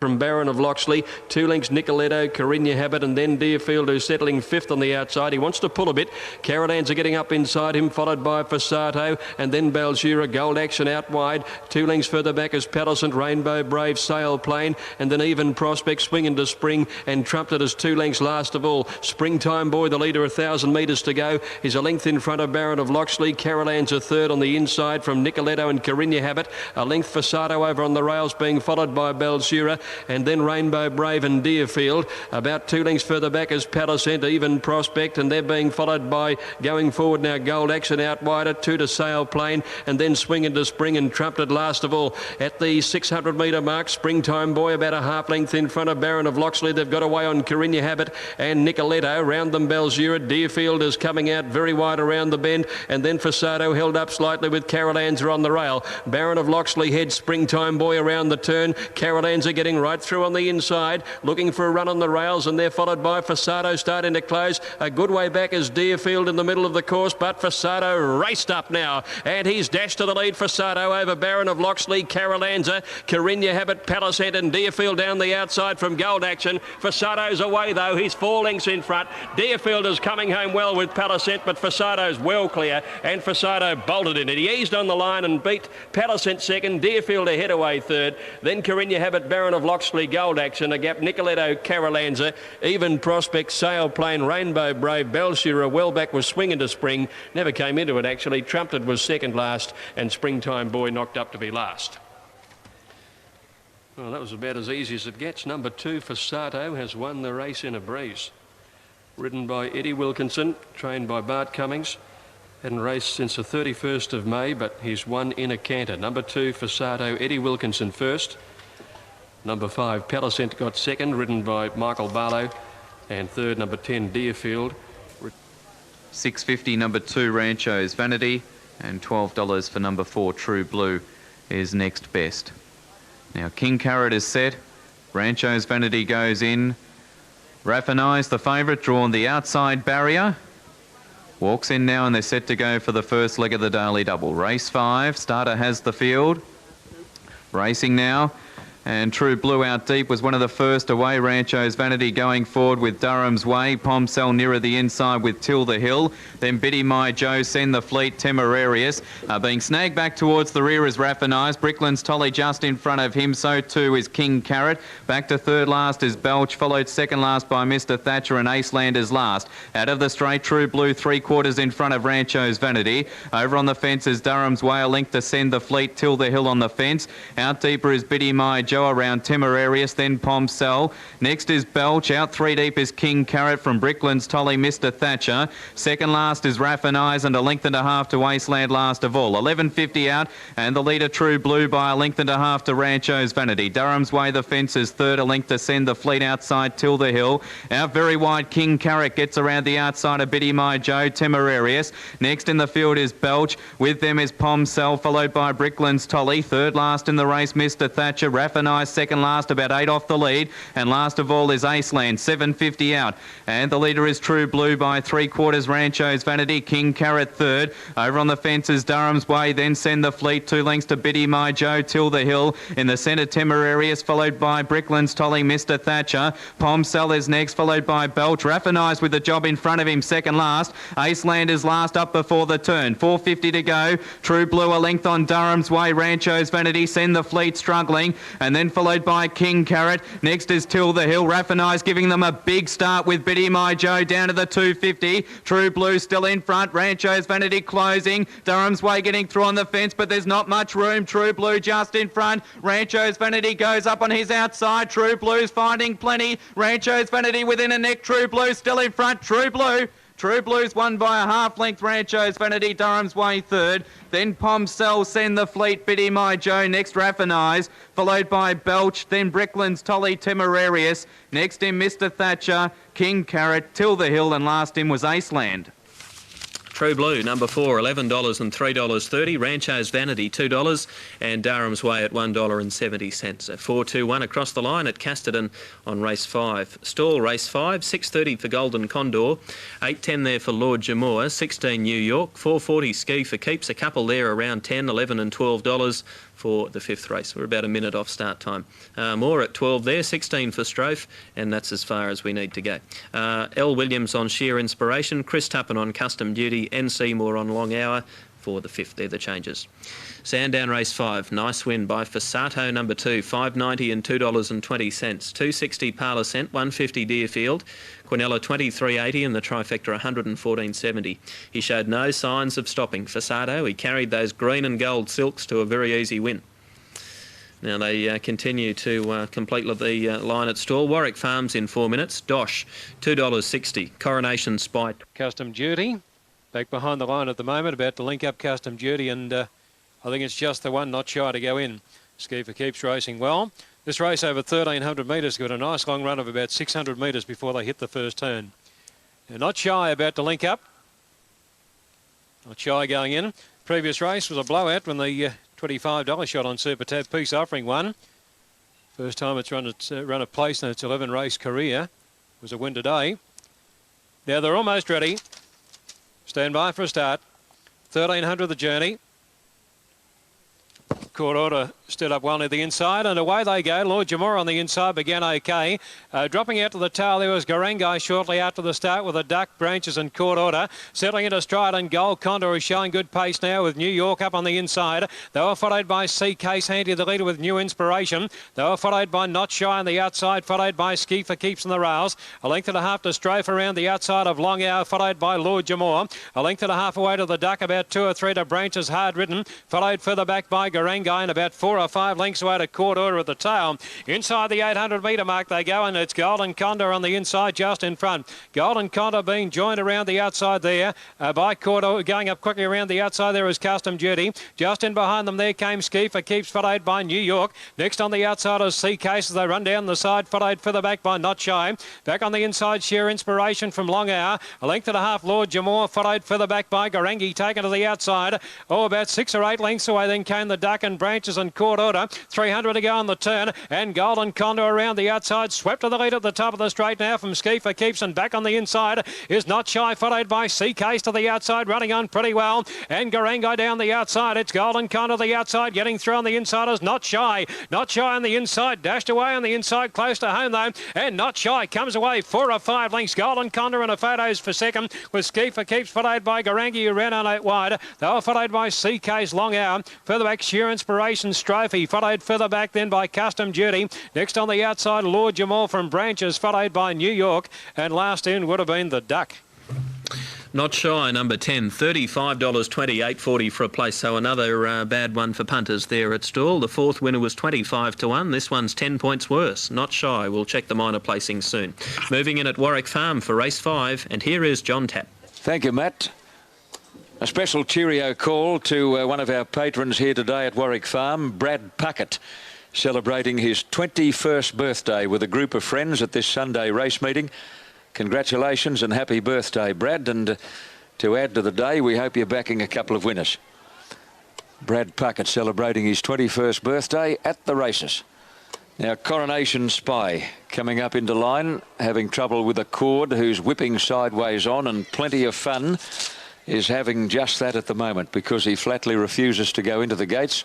From Baron of Loxley, 2 lengths Nicoletto, Carinya Habit, and then Deerfield, who's settling 5th on the outside. He wants to pull a bit. Caralanza getting up inside him, followed by Fassato, and then Balshira. Gold Action out wide. 2 lengths further back is Palisant, Rainbow Brave, Sail Plane, and then Even Prospect, Swing into Spring, and Trumped as 2 lengths last of all. Springtime Boy, the leader, 1,000 metres to go, is a length in front of Baron of Loxley. Caralanza third on the inside from Nicoletto and Carinya Habit. A length Fassato over on the rails, being followed by Balshira, and then Rainbow Brave and Deerfield. About 2 lengths further back is Palisant, Even Prospect, and they're being followed by, going forward now, Gold Action out wider, 2 to Sail Plane, and then Swing into Spring and Trumped last of all. At the 600 metre mark, Springtime Boy about a half length in front of Baron of Loxley. They've got away on Carinya Habit and Nicoletto. Round them Balshira. Deerfield is coming out very wide around the bend, and then Fassato held up slightly with Caralanza on the rail. Baron of Loxley heads Springtime Boy around the turn. Caralanza getting right through on the inside, looking for a run on the rails, and they're followed by Fassato starting to close. A good way back is Deerfield in the middle of the course, but Fassato raced up now, and he's dashed to the lead. Fassato over Baron of Loxley, Caralanza, Carinya Habit, Palisant, and Deerfield down the outside from Gold Action. Fassato's away though, he's 4 lengths in front. Deerfield is coming home well with Palisant, but Fassato's well clear, and Fassato bolted in it. He eased on the line and beat Palisant second, Deerfield ahead away third, then Carinya Habit, Baron of Loxley, Gold Action, a gap, Nicoletto, Caralanza, Even Prospect, Sail Plane, Rainbow Brave, Balshira, well back was Swing into Spring, never came into it actually. Trumped was second last, and Springtime Boy knocked up to be last. Well, that was about as easy as it gets. Number 2, Fassato, has won the race in a breeze. Ridden by Eddie Wilkinson, trained by Bart Cummings. Hadn't raced since the 31st of May, but he's won in a canter. Number 2, Fassato, Eddie Wilkinson first. Number 5, Palisant got second, ridden by Michael Barlow. And third, number 10, Deerfield. $6.50, number 2, Rancho's Vanity. And $12 for number 4, True Blue, is next best. Now, King Carrot is set. Rancho's Vanity goes in. Raffinise, the favourite, drawn the outside barrier. Walks in now, and they're set to go for the first leg of the daily double. Race 5, starter has the field. Racing now. And True Blue out deep was one of the first away. Rancho's Vanity going forward with Durham's Way. Pomcell nearer the inside with Till the Hill. Then Biddy My Joe, Send the Fleet, Temerarious. Being snagged back towards the rear is Raffinise. Brickland's Tolly just in front of him. So too is King Carrot. Back to third last is Belch, followed second last by Mr. Thatcher, and Aceland is last. Out of the straight, True Blue 3/4 in front of Rancho's Vanity. Over on the fence is Durham's Way. A length to Send the Fleet, Till the Hill on the fence. Out deeper is Biddy My Joe around Temerarious, then Pomcell. Next is Belch. Out 3 deep is King Carrot from Brickland's Tolly, Mr. Thatcher. Second last is Raffinise, and a length and a half to Wasteland last of all. 11.50 out, and the leader True Blue by a length and a half to Rancho's Vanity. Durham's Way, the fence, is third. A length to Send the Fleet outside Till the Hill. Out very wide, King Carrot gets around the outside of Biddy My Joe, Temerarious. Next in the field is Belch. With them is Pomcell, followed by Brickland's Tolly. Third last in the race, Mr. Thatcher. Raffinise second last, about 8 off the lead. And last of all is Aceland, 7.50 out. And the leader is True Blue by 3/4, Rancho's Vanity. King Carrot third. Over on the fence is Durham's Way, then Send the Fleet. 2 lengths to Biddy My Joe, Till the Hill. In the centre, Temerarious, followed by Brickland's Tolly, Mr. Thatcher. Pomcell is next, followed by Belch. Raffinise with the job in front of him, second last. Aceland is last up before the turn. 4.50 to go. True Blue a length on Durham's Way. Rancho's Vanity, Send the Fleet struggling. And then followed by King Carrot. Next is Till the Hill. Raffinise giving them a big start with Biddy My Joe down to the 2.50. True Blue still in front. Rancho's Vanity closing. Durham's Way getting through on the fence, but there's not much room. True Blue just in front. Rancho's Vanity goes up on his outside. True Blue's finding plenty. Rancho's Vanity within a neck. True Blue still in front. True Blue's won by a half length. Rancho's Vanity, Durham's Way third. Then Pomcell, Send the Fleet, Biddy My Joe. Next Raffinise, followed by Belch. Then Brickland's Tolly, Temerarious. Next in Mr. Thatcher, King Carrot, Till the Hill, and last in was Aceland. True Blue, number 4, $11 and $3.30. Rancho's Vanity, $2. And Durham's Way at $1.70. So 4-2-1 across the line at Casterton on race 5. Stall race 5, 6.30 for Golden Condor. 8.10 there for Lord Jamor. 16 New York. 4.40 Ski for Keeps. A couple there around $10, $11 and $12. for the 5th race. We're about a minute off start time. More at 12 there, 16 for Strofe, and that's as far as we need to go. L. Williams on Sheer Inspiration, Chris Tuppen on Custom Duty, N. Seymour on Long Hour for the 5th. They're the changes. Sandown race 5, nice win by Fasato number 2, $5.90 and $2.20. $2.60 Parla Cent, $1.50 Deerfield, Quinella $23.80 and the trifecta $114.70. He showed no signs of stopping. Fasato, he carried those green and gold silks to a very easy win. Now they continue to complete the line at stall. Warwick Farms in 4 minutes. Dosh, $2.60. Coronation Spite. Custom Duty, back behind the line at the moment, about to link up Custom Duty, and I think it's just the one, Not Shy, to go in. Skeefer keeps racing well. This race over 1,300 metres got a nice long run of about 600 metres before they hit the first turn. Now, Not Shy about to link up. Not Shy going in. Previous race was a blowout when the $25 shot on Super Tab Peace Offering won. First time it's run a place in its 11 race career. Was a win today. Now they're almost ready. Stand by for a start. 1,300 the journey. Court Order stood up well near the inside, and away they go. Lord Jamora on the inside began okay. Dropping out to the tail, there was Garangai shortly after the start with a Duck, Branches and Court Order. Settling into stride, and Gold Condor is showing good pace now with New York up on the inside. They were followed by Sea Case, Handy the leader with New Inspiration. They were followed by Not Shy on the outside, followed by Skeefer Keeps on the rails. A length and a half to Strofe around the outside of Long Hour, followed by Lord Jamora. A length and a half away to the Duck, about 2 or 3 to Branches, Hard Ridden, followed further back by Garangai, and about 4 or 5 lengths away to Court Order at the tail. Inside the 800 metre mark they go, and it's Golden Condor on the inside just in front. Golden Condor being joined around the outside there by Court Order. Going up quickly around the outside there is Custom Duty. Just in behind them there came Skeefer Keeps, followed by New York. Next on the outside is Sea Case as they run down the side, followed further back by Not Shy. Back on the inside, Sheer Inspiration from Long Hour. A length and a half, Lord Jamore, followed further back by Garangi, taken to the outside. Oh, about 6 or 8 lengths away then came the Duck and Branches and Court Order. 300 to go on the turn, and Golden Condor around the outside, swept to the lead at the top of the straight now from Skeefer Keeps, and back on the inside is Not Shy, followed by Sea Case to the outside, running on pretty well, and Garangai down the outside. It's Golden Condor the outside, getting through on the inside is Not Shy. Not Shy on the inside, dashed away on the inside, close to home though, and Not Shy comes away 4 or 5 lengths. Golden Condor and a photos for second, with Skeefer Keeps, followed by Garangi, who ran on out wide. They were followed by Sea Case, Long Hour, further back Sheer Inspiration, Strophe, followed further back then by Custom Duty. Next on the outside, Lord Jamal from Branches, followed by New York, and last in would have been the Duck. Not Shy, number 10, $35.20, $8.40 for a place. So another bad one for punters there at stall. The 4th winner was 25 to 1. This one's 10 points worse. Not Shy. We'll check the minor placing soon. Moving in at Warwick Farm for race 5, and here is John Tapp. Thank you, Matt. A special cheerio call to one of our patrons here today at Warwick Farm, Brad Puckett, celebrating his 21st birthday with a group of friends at this Sunday race meeting. Congratulations and happy birthday, Brad. And to add to the day, we hope you're backing a couple of winners. Brad Puckett celebrating his 21st birthday at the races. Now, Coronation Spy coming up into line, having trouble with a cord, who's whipping sideways on, and Plenty of Fun is having just that at the moment because he flatly refuses to go into the gates.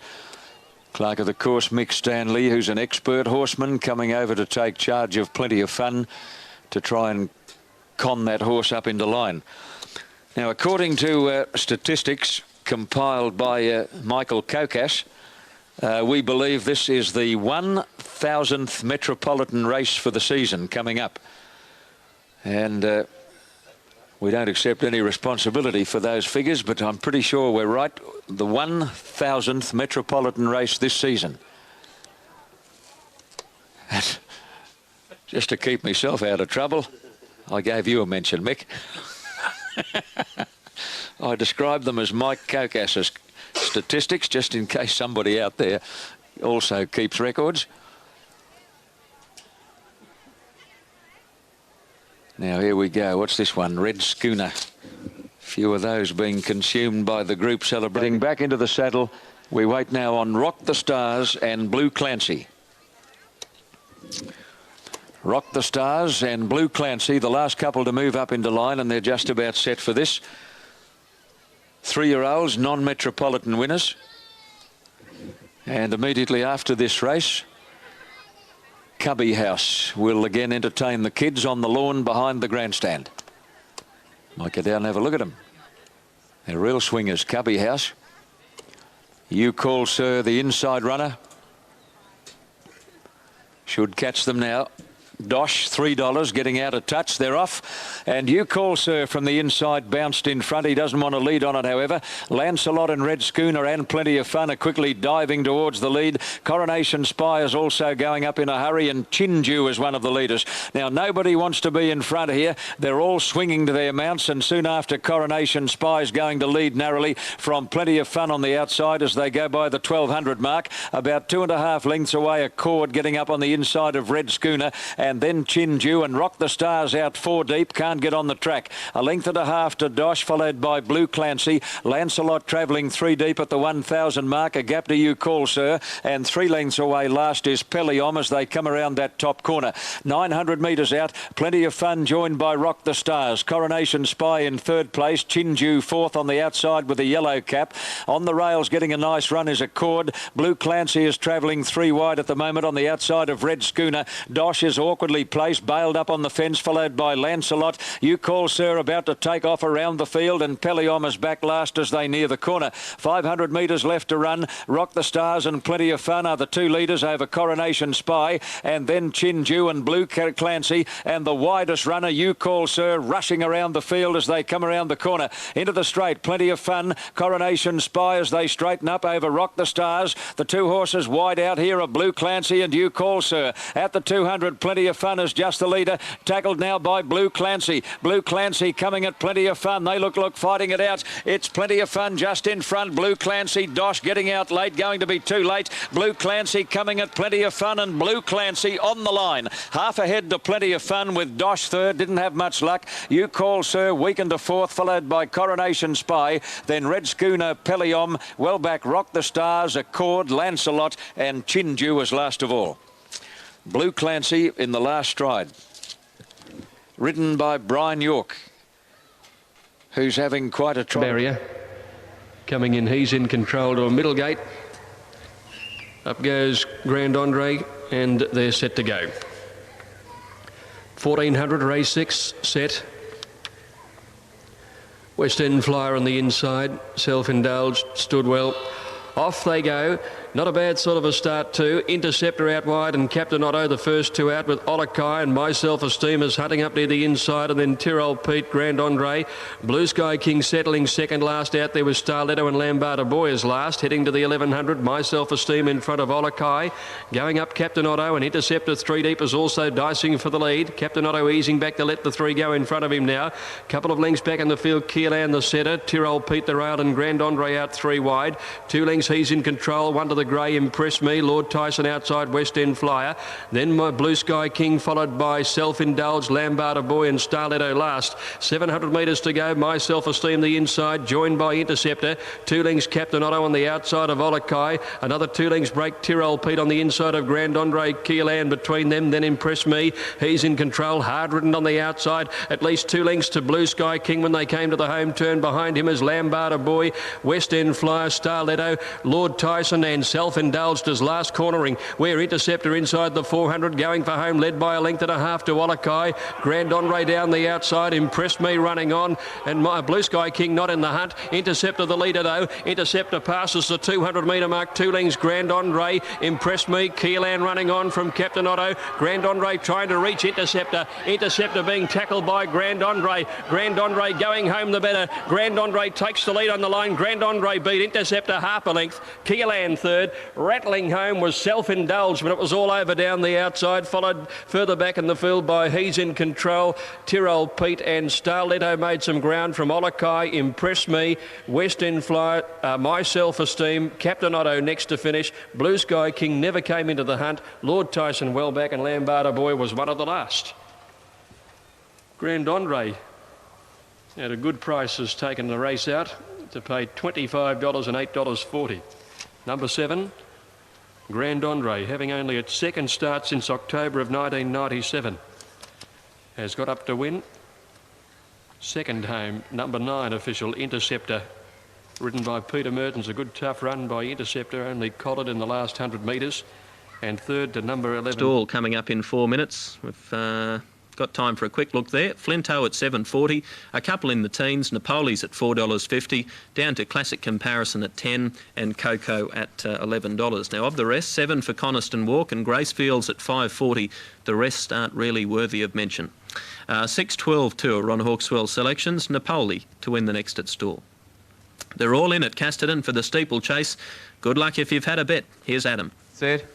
Clerk of the course, Mick Stanley, who's an expert horseman, coming over to take charge of Plenty of Fun to try and con that horse up into line. Now, according to statistics compiled by Michael Kokas, we believe this is the 1,000th Metropolitan race for the season coming up. And we don't accept any responsibility for those figures, but I'm pretty sure we're right. The 1,000th Metropolitan race this season. Just to keep myself out of trouble, I gave you a mention, Mick. I described them as Mike Kokas's statistics, just in case somebody out there also keeps records. Now, here we go. What's this one? Red Schooner. Few of those being consumed by the group celebrating. Back into the saddle. We wait now on Rock the Stars and Blue Clancy. Rock the Stars and Blue Clancy, the last couple to move up into line, and they're just about set for this. 3-year-olds, non-metropolitan winners. And immediately after this race, Cubby House will again entertain the kids on the lawn behind the grandstand. Might go down and have a look at them. They're real swingers, Cubby House. You Call Sir, the inside runner. Should catch them now. Dosh, $3, getting out of touch. They're off. And You Call Sir from the inside bounced in front. He doesn't want to lead on it, however. Lancelot and Red Schooner and Plenty of Fun are quickly diving towards the lead. Coronation Spy is also going up in a hurry, and Chinju is one of the leaders. Now, nobody wants to be in front here. They're all swinging to their mounts, and soon after, Coronation Spy is going to lead narrowly from Plenty of Fun on the outside as they go by the 1200 mark. About 2.5 lengths away, Accord getting up on the inside of Red Schooner. And then Chinju and Rock the Stars out 4 deep. Can't get on the track. 1.5 lengths to Dosh, followed by Blue Clancy. Lancelot travelling 3 deep at the 1,000 mark. A gap to You Call Sir. And 3 lengths away last is Peliom as they come around that top corner. 900 metres out. Plenty of Fun joined by Rock the Stars. Coronation Spy in 3rd place. Chinju 4th on the outside with a yellow cap. On the rails getting a nice run is Accord. Blue Clancy is travelling 3 wide at the moment on the outside of Red Schooner. Dosh is awkwardly placed, bailed up on the fence, followed by Lancelot. You Call Sir about to take off around the field, and Peliom is back last as they near the corner. 500 metres left to run. Rock the Stars and Plenty of Fun are the 2 leaders over Coronation Spy, and then Chinju and Blue Clancy, and the widest runner, You Call Sir, rushing around the field as they come around the corner. Into the straight, Plenty of Fun, Coronation Spy as they straighten up over Rock the Stars. The 2 horses wide out here are Blue Clancy and You Call Sir. At the 200, Plenty of Fun is just the leader, tackled now by Blue Clancy. Blue Clancy coming at Plenty of Fun. They look fighting it out. It's Plenty of Fun just in front. Blue Clancy, Dosh getting out late, going to be too late. Blue Clancy coming at Plenty of Fun, and Blue Clancy on the line. Half ahead to Plenty of Fun with Dosh 3rd. Didn't have much luck. You Call Sir weakened to 4th, followed by Coronation Spy. Then Red Schooner, Peliom, well back Rock the Stars, Accord, Lancelot, and Chinju was last of all. Blue Clancy in the last stride, ridden by Brian York, who's having quite a try. Barrier coming in, he's in control to a middle gate. Up goes Grand Andre, and they're set to go. 1400, race 6, set. West End Flyer on the inside, self-indulged, stood well. Off they go. Not a bad sort of a start too. Interceptor out wide and Captain Otto, the first 2 out, with Olakai and My Self-Esteem is hunting up near the inside, and then Tyrrell Pete, Grand Andre. Blue Sky King settling second last out. There was Starletto and Lambarda Boy is last, heading to the 1100. My Self-Esteem in front of Olakai. Going up Captain Otto, and Interceptor 3 deep is also dicing for the lead. Captain Otto easing back to let the 3 go in front of him now. Couple of lengths back in the field, Keelan the setter, Tyrrell Pete the rail, and Grand Andre out 3 wide. 2 lengths he's in control, 1 to the grey, Impress Me. Lord Tyson outside, West End Flyer. Then my Blue Sky King, followed by Self-Indulged, Lambarda Boy and Starletto last. 700 metres to go. My Self-Esteem the inside, joined by Interceptor. 2 lengths Captain Otto on the outside of Olakai. Another 2 lengths break Tyrrell Pete on the inside of Grand Andre, Keelan between them. Then Impress Me. He's in control, hard ridden on the outside. At least 2 lengths to Blue Sky King when they came to the home turn. Behind him is Lambarda Boy, West End Flyer, Starletto, Lord Tyson and Self-Indulged as last cornering, where Interceptor inside the 400 going for home, led by 1.5 lengths to Olakai. Grand Andre down the outside, Impressed Me running on, and my Blue Sky King not in the hunt. Interceptor the leader though. Interceptor passes the 200 metre mark. 2 lengths Grand Andre, Impressed Me, Keelan running on from Captain Otto. Grand Andre trying to reach Interceptor. Interceptor being tackled by Grand Andre. Grand Andre going home the better. Grand Andre takes the lead on the line. Grand Andre beat Interceptor 1/2 length. Keelan 3rd. Rattling home was Self-Indulged, but it was all over down the outside, followed further back in the field by He's in Control, Tyrrell Pete, and Starletto made some ground from Olakai, Impress Me, West End Flyer, My Self-Esteem, Captain Otto next to finish. Blue Sky King never came into the hunt. Lord Tyson well back, and Lambarda Boy was one of the last. Grand Andre at a good price has taken the race out to pay $25 and $8.40. Number 7, Grand Andre, having only its 2nd start since October of 1997, has got up to win. 2nd home, number 9 official, Interceptor, ridden by Peter Mertens. A good tough run by Interceptor, only collared in the last 100 metres. And third to number 11. Stall coming up in 4 minutes. We've got time for a quick look there. Flinto at $7.40, a couple in the teens, Napoli's at $4.50, down to Classic Comparison at $10, and Coco at $11. Now, of the rest, 7 for Coniston Walk and Gracefields at $5.40. The rest aren't really worthy of mention. 6.12 to Ron Hawkswell selections, Napoli to win the next at Stall. They're all in at Casterton for the steeplechase. Good luck if you've had a bet. Here's Adam. Set.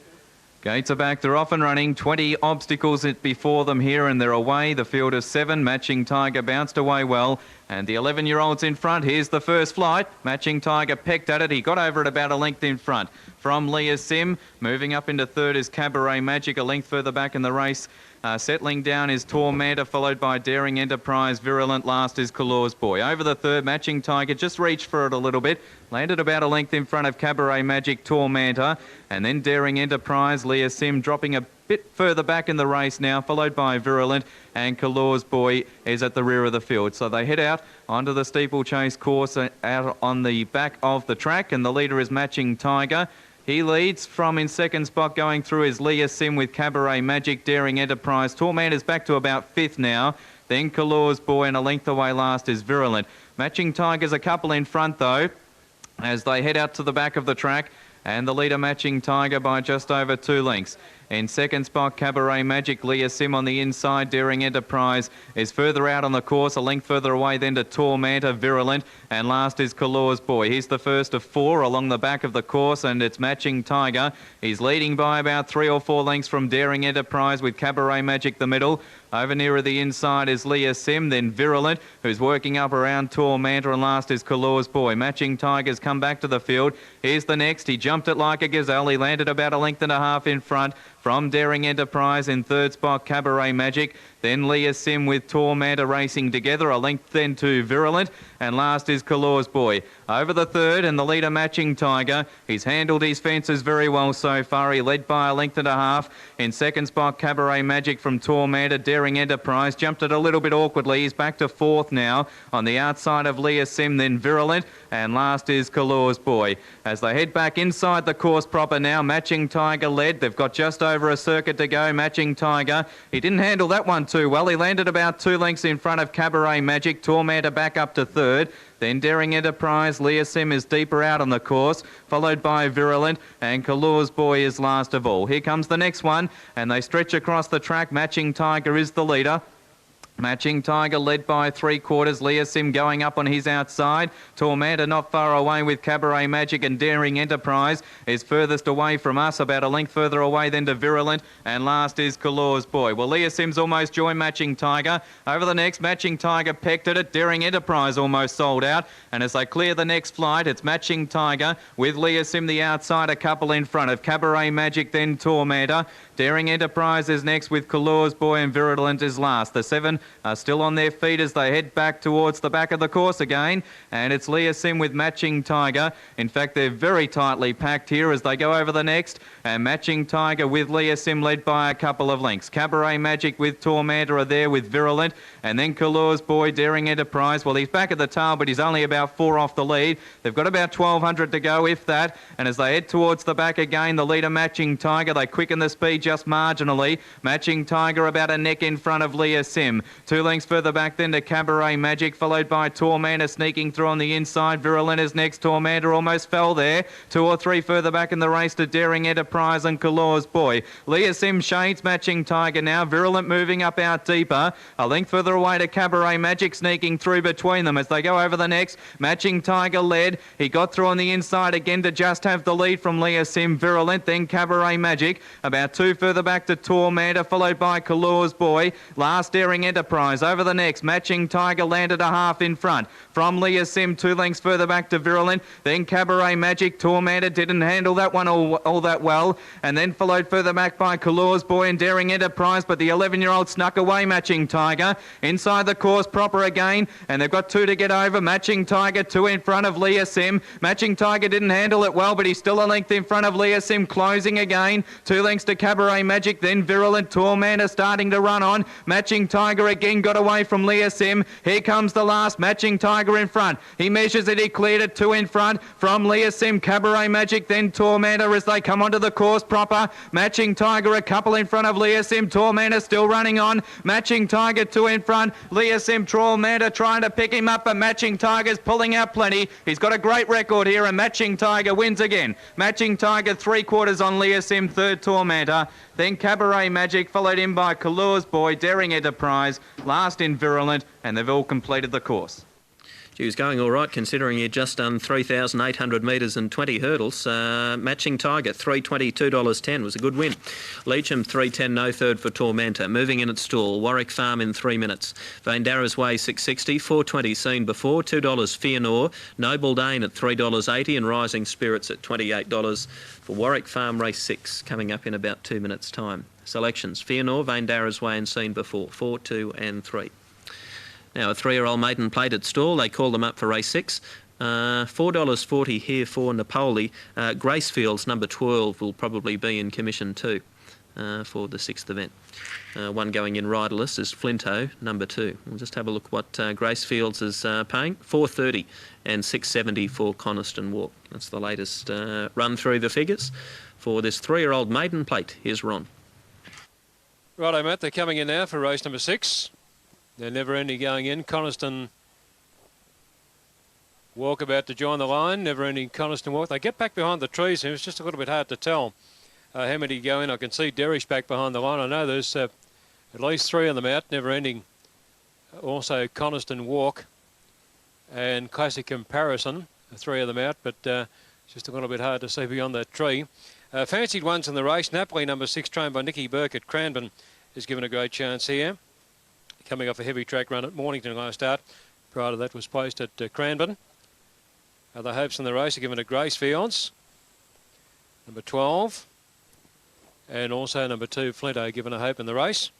Gates are back, they're off and running. 20 obstacles before them here and they're away. The field is 7. Matching Tiger bounced away well. And the 11-year-olds in front. Here's the first flight. Matching Tiger pecked at it. He got over it about a length in front. From Leah Sim, moving up into third is Cabaret Magic, a length further back in the race. Settling down is Tormenta, followed by Daring Enterprise. Virulent last is Kalor's Boy. Over the third, Matching Tiger just reached for it a little bit. Landed about a length in front of Cabaret Magic, Tormenta. And then Daring Enterprise, Leah Sim dropping a bit further back in the race now, followed by Virulent. And Kalor's Boy is at the rear of the field. So they head out onto the steeplechase course out on the back of the track. And the leader is Matching Tiger. He leads from in second spot going through is Leah Sim with Cabaret Magic, Daring Enterprise. Tormenta's back to about 5th now. Then Kalor's Boy and a length away last is Virulent. Matching Tiger's a couple in front though as they head out to the back of the track. And the leader Matching Tiger by just over 2 lengths. In second spot, Cabaret Magic, Leah Sim on the inside. Daring Enterprise is further out on the course, a length further away then to Tormenta, Virulent, and last is Kalor's Boy. He's the first of 4 along the back of the course, and it's Matching Tiger. He's leading by about 3 or 4 lengths from Daring Enterprise with Cabaret Magic the middle. Over nearer the inside is Leah Sim, then Virulent, who's working up around Tormenta, and last is Kalor's Boy. Matching Tiger's come back to the field. Here's the next. He jumped it like a gazelle. He landed about a length and a half in front. From Daring Enterprise in third spot, Cabaret Magic. Then Leah Sim with Tormenta racing together. A length then to Virulent. And last is Kalor's Boy. Over the third and the leader Matching Tiger. He's handled his fences very well so far. He led by a length and a half. In second spot, Cabaret Magic from Tormenta. Daring Enterprise jumped it a little bit awkwardly. He's back to 4th now. On the outside of Leah Sim, then Virulent. And last is Kalor's Boy. As they head back inside the course proper now, Matching Tiger led. They've got just over a circuit to go. Matching Tiger. He didn't handle that one too well. He landed about 2 lengths in front of Cabaret Magic. Tormenta back up to 3rd. Then Daring Enterprise, Leah Sim is deeper out on the course, followed by Virulent, and Kalor's Boy is last of all. Here comes the next one, and they stretch across the track. Matching Tiger is the leader. Matching Tiger led by 3/4. Leah Sim going up on his outside. Tormenta not far away with Cabaret Magic, and Daring Enterprise is furthest away from us, about a length further away than to Virulent, and last is Kalor's Boy. Well, Leah Sim's almost joined Matching Tiger. Over the next, Matching Tiger pecked at it. Daring Enterprise almost sold out, and as they clear the next flight, it's Matching Tiger with Leah Sim the outside, a couple in front of Cabaret Magic, then Tormenta. Daring Enterprise is next with Kalor's Boy, and Virulent is last. The 7 are still on their feet as they head back towards the back of the course again, and it's Leah Sim with Matching Tiger. In fact, they're very tightly packed here as they go over the next, and Matching Tiger with Leah Sim led by a couple of lengths. Cabaret Magic with Tormenta are there with Virulent, and then Kalor's Boy, Daring Enterprise. Well, he's back at the tail, but he's only about 4 off the lead. They've got about 1,200 to go, if that, and as they head towards the back again, the leader Matching Tiger, they quicken the speed just marginally. Matching Tiger about a neck in front of Leah Sim. 2 lengths further back then to Cabaret Magic, followed by Tormenta sneaking through on the inside. Virulent is next. Tormenta almost fell there. 2 or 3 further back in the race to Daring Enterprise and Kalor's Boy. Leah Sim shades Matching Tiger now. Virulent moving up out deeper. A length further away to Cabaret Magic sneaking through between them as they go over the next. Matching Tiger led. He got through on the inside again to just have the lead from Leah Sim. Virulent, then Cabaret Magic. About 2 further back to Tormenta, followed by Kalor's Boy. Last Daring Enterprise. Over the next, Matching Tiger landed a half in front. From Leah Sim, 2 lengths further back to Virulent. Then Cabaret Magic. Tormenta didn't handle that one all that well. And then followed further back by Kalor's Boy and Daring Enterprise. But the 11-year-old snuck away Matching Tiger. Inside the course proper again. And they've got 2 to get over. Matching Tiger, 2 in front of Leah Sim. Matching Tiger didn't handle it well, but he's still a length in front of Leah Sim. Closing again. 2 lengths to Cabaret Magic. Then Virulent. Tormenta starting to run on. Matching Tiger again, got away from Leah Sim. Here comes the last, Matching Tiger in front. He measures it, he cleared it, 2 in front from Leah Sim, Cabaret Magic, then Tormentor as they come onto the course proper. Matching Tiger a couple in front of Leah Sim, Tormentor still running on. Matching Tiger 2 in front, Leah Sim, Tormentor trying to pick him up, but Matching Tiger's pulling out plenty. He's got a great record here, and Matching Tiger wins again. Matching Tiger 3/4 on Leah Sim, third Tormentor. Then Cabaret Magic, followed in by Kalour's Boy, Daring Enterprise, last in Virulent, and they've all completed the course. He was going all right considering he'd just done 3,800 metres and 20 hurdles. Matching Tiger, $322.10 was a good win. Leacham, 3.10, no third for Tormentor. Moving in at stall, Warwick Farm in 3 minutes. Vaindara's Way, 6.60, 4.20 seen before, $2 Fianor. Noble Dane at $3.80 and Rising Spirits at $28 for Warwick Farm Race 6, coming up in about 2 minutes' time. Selections, Fianor, Vaindara's Way and seen before, 4, 2 and 3. Now, a 3-year-old maiden plate at stall. They call them up for race 6. $4.40 here for Napoli. Gracefields, number 12, will probably be in commission too for the 6th event. One going in riderless is Flinto, number 2. We'll just have a look what Gracefields is paying. $4.30 and $6.70 for Coniston Walk. That's the latest run through the figures for this 3-year-old maiden plate. Here's Ron. Righto, Matt, they're coming in now for race number 6. They're Never Ending going in. Coniston Walk about to join the line. Never Ending Coniston Walk. They get back behind the trees, and it's just a little bit hard to tell how many go in. I can see Derrish back behind the line. I know there's at least 3 of them out. Never Ending. Also Coniston Walk and Classic Comparison. 3 of them out, but it's just a little bit hard to see beyond that tree. Fancied ones in the race. Napoli, number 6, trained by Nicky Burke at Cranbourne, is given a great chance here. Coming off a heavy track run at Mornington last start. Prior to that was placed at Cranbourne. Other hopes in the race are given to Gracefields, number 12, and also number 2, Flinto, given a hope in the race.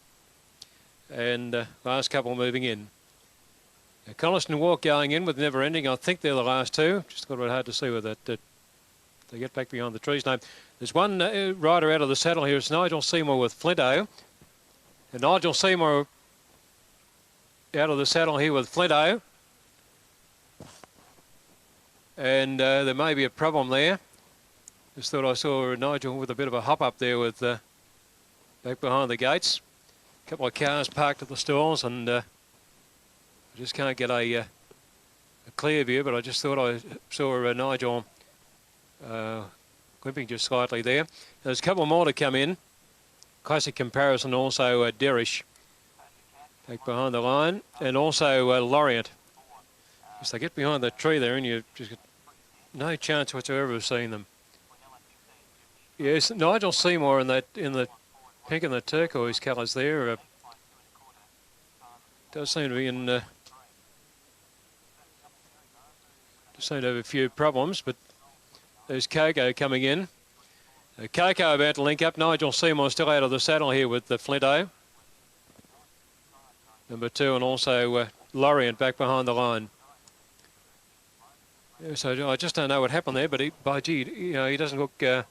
And last couple moving in. Coniston Walk going in with Never Ending. I think they're the last 2. Just got a bit hard to see with that. They get back behind the trees now. There's one rider out of the saddle here. It's Nigel Seymour with Flinto. And Nigel Seymour out of the saddle here with Flinto. And there may be a problem there. Just thought I saw Nigel with a bit of a hop up there with back behind the gates. A couple of cars parked at the stalls, and I just can't get a clear view, but I just thought I saw Nigel glimping just slightly there. There's a couple more to come in. Classic Comparison, also Derrish back behind the line, and also Lorient. As they get behind that tree there, and you just got no chance whatsoever of seeing them. Yes, Nigel Seymour in the pink and the turquoise colours there does seem to be in. Does seem to have a few problems, but there's Coco coming in. Coco about to link up. Nigel Seymour still out of the saddle here with the Flinto. Number 2, and also Lorient back behind the line. Yeah, so I just don't know what happened there, but by gee, you know, he doesn't look. He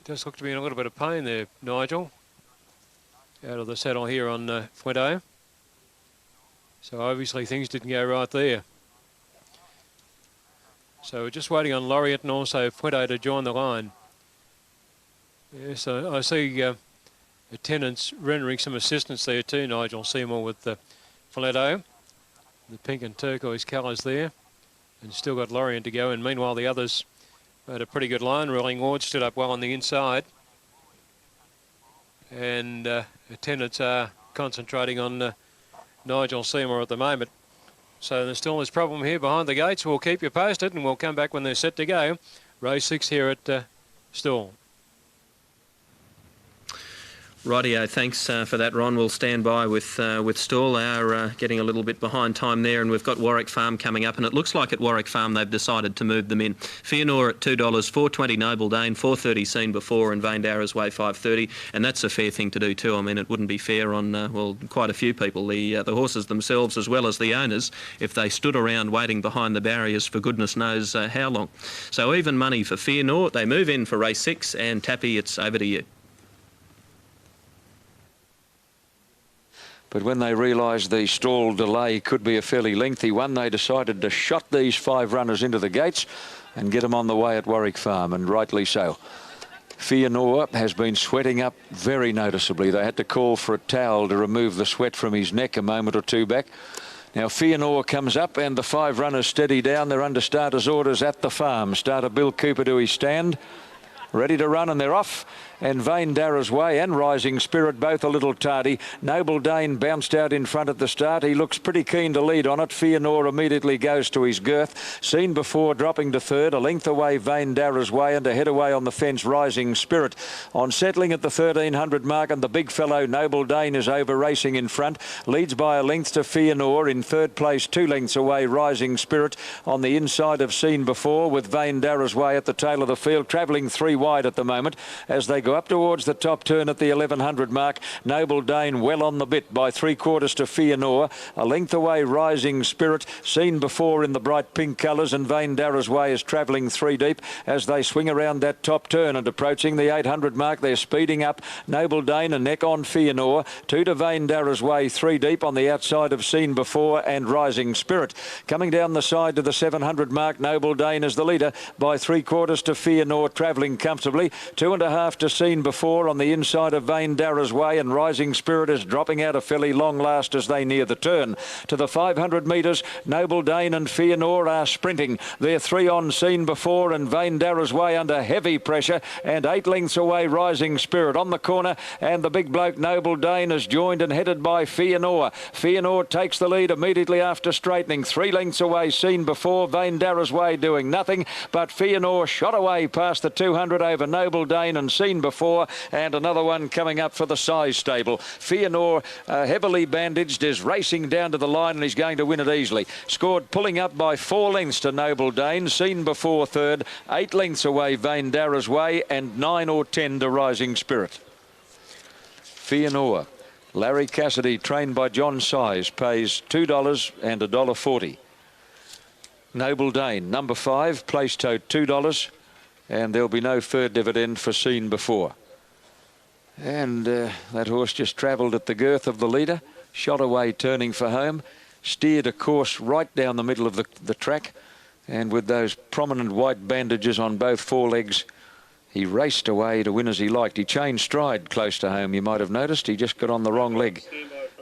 does look to be in a little bit of pain there, Nigel. Out of the saddle here on Flinto. So obviously things didn't go right there. So we're just waiting on Lorient and also Flinto to join the line. Yeah, so I see attendants rendering some assistance there too, Nigel Seymour with the Flinto. The pink and turquoise colours there. And still got Lorient to go. And meanwhile the others had a pretty good line. Rolling Ward stood up well on the inside. And attendants are concentrating on Nigel Seymour at the moment. So there's still this problem here behind the gates. We'll keep you posted and we'll come back when they're set to go. Race 6 here at Stawell. Rightio, thanks for that, Ron. We'll stand by with Stawell. They are getting a little bit behind time there, and we've got Warwick Farm coming up, and it looks like at Warwick Farm they've decided to move them in. Fianor at $2, $4.20 Noble Dane, $4.30 seen before, and Vaindara's Way $5.30, and that's a fair thing to do too. I mean, it wouldn't be fair on well, quite a few people, the horses themselves as well as the owners, if they stood around waiting behind the barriers for goodness knows how long. So even money for Fianor. They move in for race 6, and Tappy, it's over to you. But when they realised the stall delay could be a fairly lengthy one, they decided to shot these 5 runners into the gates and get them on the way at Warwick Farm, and rightly so. Fianor has been sweating up very noticeably. They had to call for a towel to remove the sweat from his neck a moment or two back. Now Fianor comes up and the 5 runners steady down. They're under starter's orders at the farm. Starter Bill Cooper to his stand. Ready to run, and they're off. And Vain Darrah's Way and Rising Spirit both a little tardy. Noble Dane bounced out in front at the start. He looks pretty keen to lead on it. Fianor immediately goes to his girth. Seen Before dropping to third. A length away Vain Darrah's Way, and a head away on the fence Rising Spirit. On settling at the 1300 mark, and the big fellow Noble Dane is over racing in front. Leads by a length to Fianor. In third place 2 lengths away Rising Spirit. On the inside of Seen Before, with Vain Darrah's Way at the tail of the field, travelling 3 wide at the moment as they go up towards the top turn at the 1100 mark. Noble Dane well on the bit by 3/4 to Fianor. A length away Rising Spirit, Seen Before in the bright pink colours, and Vain Darrah's Way is travelling 3 deep as they swing around that top turn, and approaching the 800 mark they're speeding up. Noble Dane a neck on Fianor. 2 to Vain Darrah's Way, 3 deep on the outside of Seen Before and Rising Spirit. Coming down the side to the 700 mark, Noble Dane is the leader by 3/4 to Fianor, travelling comfortably. 2.5 to Seen Before on the inside of Vain Darrah's Way, and Rising Spirit is dropping out a fairly long last as they near the turn. To the 500 metres, Noble Dane and Fianor are sprinting. They're 3 on Seen Before, and Vain Darrah's Way under heavy pressure, and 8 lengths away Rising Spirit on the corner, and the big bloke Noble Dane is joined and headed by Fianor. Fianor takes the lead immediately after straightening. 3 lengths away Seen Before, Vain Darrah's Way doing nothing, but Fianor shot away past the 200 over Noble Dane and Seen Before, and another one coming up for the size stable. Fianor, heavily bandaged, is racing down to the line and he's going to win it easily. Scored pulling up by 4 lengths to Noble Dane. Seen Before third, 8 lengths away Vain Darrah's Way, and 9 or 10 to Rising Spirit. Fianor, Larry Cassidy, trained by John Size, pays $2 and $1.40. Noble Dane, number 5, place tote $2. And there'll be no third dividend for Seen Before. And that horse just travelled at the girth of the leader, shot away turning for home, steered a course right down the middle of the track, and with those prominent white bandages on both forelegs, he raced away to win as he liked. He changed stride close to home, you might have noticed. He just got on the wrong leg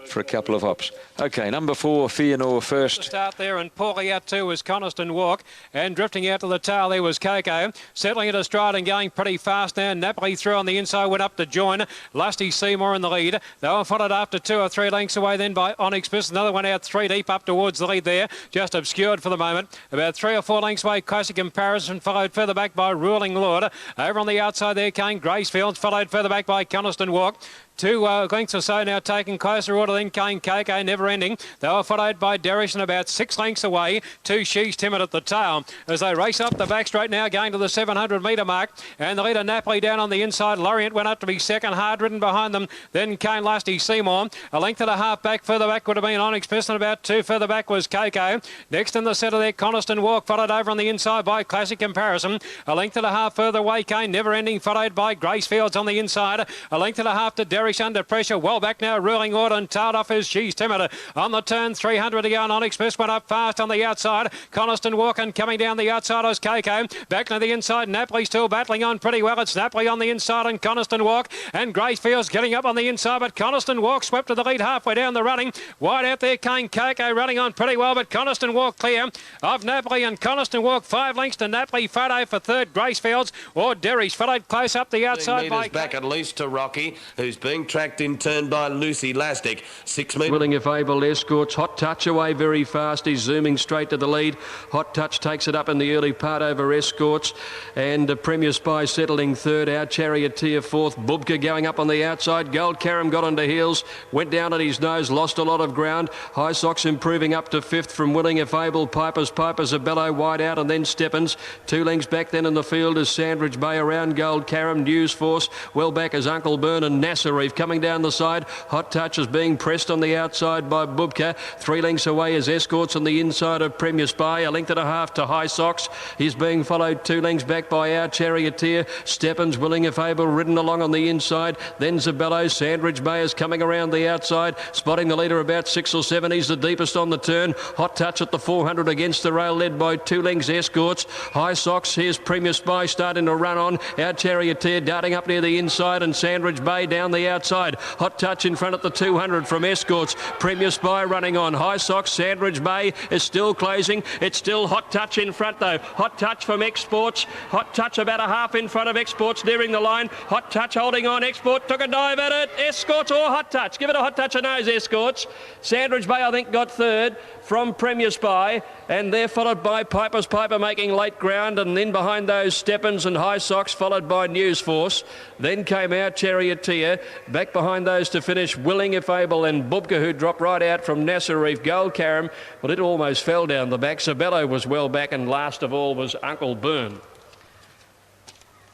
for a couple of hops. OK, number 4, Fianor first. Start there, and poorly out too was Coniston Walk, and drifting out to the tail there was Coco. Settling at a stride and going pretty fast now. Napoli through on the inside, went up to join. Lusty Seymour in the lead. They were followed after 2 or 3 lengths away then by Onyx Bliss. Another one out 3 deep up towards the lead there, just obscured for the moment. About 3 or 4 lengths away, Classic Comparison, followed further back by Ruling Lord. Over on the outside there came Gracefields, followed further back by Coniston Walk. 2 lengths or so now taking closer order, then came Coco, never ending. They were followed by Derrish, and about 6 lengths away, 2 She's Timid at the tail. As they race up the back straight now, going to the 700 metre mark, and the leader Napoli down on the inside. Lorient went up to be second, hard ridden behind them. Then came Lusty Seymour. A length and a half back, further back would have been Onyx Bliss, and about 2 further back was Coco. Next in the centre there, Coniston Walk, followed over on the inside by Classic Comparison. A length and a half further away came Never Ending, followed by Gracefields on the inside. A length and a half to Derrish under pressure. Well back now, Ruling Order, and tailed off is She's Timid. On the turn, 300 to go, and Onyx Bliss went up fast on the outside. Coniston Walk, and coming down the outside was Coco. Back to the inside, Napoli still battling on pretty well. It's Napoli on the inside and Coniston Walk, and Gracefields getting up on the inside, but Coniston Walk swept to the lead halfway down the running. Wide out there came Coco running on pretty well, but Coniston Walk clear of Napoli, and Coniston Walk 5 lengths to Napoli. Photo for third, Gracefields or Derrish, followed close up the outside by... back at least to Rocky, who's being tracked in turn by Lucy Lastic. 6 metres. Willing if able escorts. Hot Touch away very fast. He's zooming straight to the lead. Hot Touch takes it up in the early part over escorts, and Premier Spy settling third. Our Charioteer fourth. Bubka going up on the outside. Gold Karam got onto heels, went down at his nose, lost a lot of ground. High Sox improving up to fifth from Willing if able. Piper's Abello wide out, and then Steppens. 2 lengths back then in the field is Sandridge Bay around Gold Karam. News Force well back as Uncle Byrne and Nassery. Reef. Coming down the side, Hot Touch is being pressed on the outside by Bubka. 3 lengths away is Escorts on the inside of Premier Spy. A length and a half to High Socks. He's being followed 2 lengths back by Our Charioteer. Steppens, Willing If Able, ridden along on the inside. Then Zabello. Sandridge Bay is coming around the outside, spotting the leader about 6 or 7. He's the deepest on the turn. Hot Touch at the 400 against the rail, led by 2 lengths Escorts. High Socks, here's Premier Spy starting to run on. Our Charioteer darting up near the inside, and Sandridge Bay down the outside. Hot Touch in front at the 200 from Escorts. Premier Spy running on. High Socks, Sandridge Bay is still closing. It's still Hot Touch in front though. Hot Touch from Exports. Hot Touch about a half in front of Exports, nearing the line. Hot Touch holding on. Export took a dive at it. Escorts or Hot Touch? Give it a Hot Touch a nose, Escorts. Sandridge Bay, I think, got third from Premier Spy, and they're followed by Piper's Piper making late ground, and then behind those Steppens and High Socks, followed by News Force. Then came Our Charioteer. Back behind those to finish Willing If Able and Bubka, who dropped right out from Nasser Reef. Gold Caram, well, it almost fell down the back. Sabello was well back, and last of all was Uncle Boone.